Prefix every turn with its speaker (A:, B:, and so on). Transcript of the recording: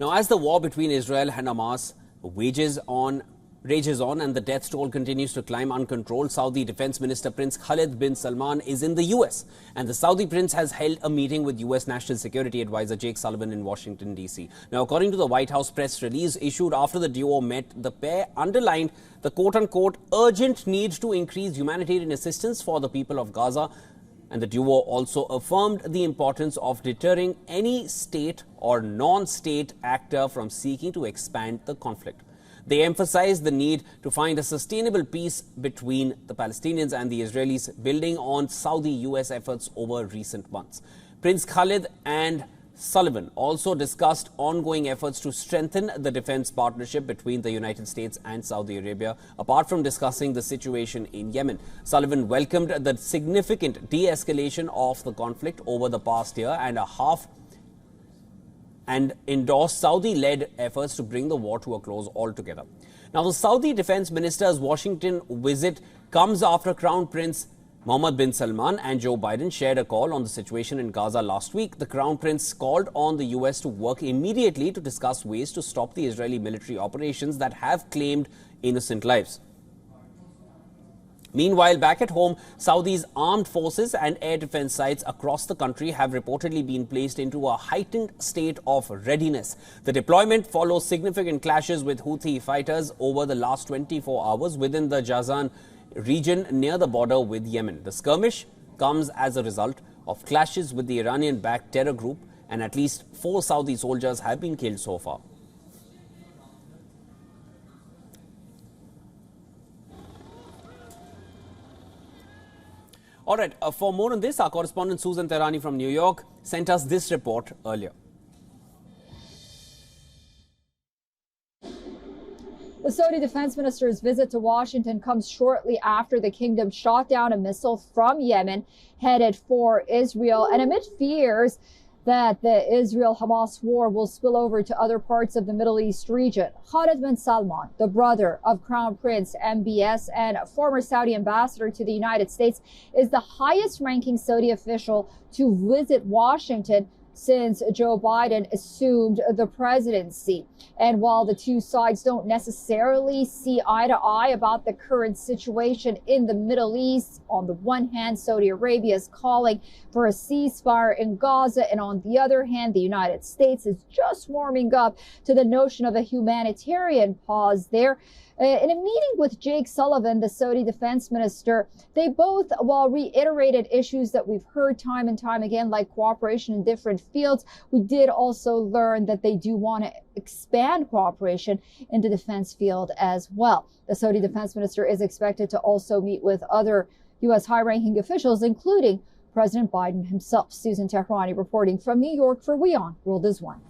A: Now, as the war between Israel and Hamas rages on and the death toll continues to climb uncontrolled, Saudi Defense Minister Prince Khalid bin Salman is in the US. And the Saudi prince has held a meeting with US National Security Advisor Jake Sullivan in Washington, D.C. Now, according to the White House press release issued after the duo met, the pair underlined the quote-unquote urgent need to increase humanitarian assistance for the people of Gaza. And the duo also affirmed the importance of deterring any state or non-state actor from seeking to expand the conflict. They emphasized the need to find a sustainable peace between the Palestinians and the Israelis, building on Saudi-US efforts over recent months. Prince Khalid and Sullivan also discussed ongoing efforts to strengthen the defense partnership between the United States and Saudi Arabia, apart from discussing the situation in Yemen. Sullivan welcomed the significant de-escalation of the conflict over the past year and a half and endorsed Saudi-led efforts to bring the war to a close altogether. Now, the Saudi defense minister's Washington visit comes after Crown Prince Mohammed bin Salman and Joe Biden shared a call on the situation in Gaza last week. The Crown Prince called on the US to work immediately to discuss ways to stop the Israeli military operations that have claimed innocent lives. Meanwhile, back at home, Saudi's armed forces and air defense sites across the country have reportedly been placed into a heightened state of readiness. The deployment follows significant clashes with Houthi fighters over the last 24 hours within the Jazan region near the border with Yemen. The skirmish comes as a result of clashes with the Iranian-backed terror group, and at least 4 Saudi soldiers have been killed so far. All right, for more on this, our correspondent Susan Tehrani from New York sent us this report earlier.
B: The Saudi defense minister's visit to Washington comes shortly after the kingdom shot down a missile from Yemen headed for Israel, and amid fears that the Israel-Hamas war will spill over to other parts of the Middle East region. Khalid bin Salman, the brother of Crown Prince MBS and former Saudi ambassador to the United States, is the highest-ranking Saudi official to visit Washington since Joe Biden assumed the presidency. And while the two sides don't necessarily see eye to eye about the current situation in the Middle East, on the one hand, Saudi Arabia is calling for a ceasefire in Gaza, and on the other hand, the United States is just warming up to the notion of a humanitarian pause there. In a meeting with Jake Sullivan, the Saudi defense minister, they both, while reiterated issues that we've heard time and time again, like cooperation in different fields, we did also learn that they do want to expand cooperation in the defense field as well. The Saudi defense minister is expected to also meet with other U.S. high-ranking officials, including President Biden himself. Susan Tehrani reporting from New York for WION World is One.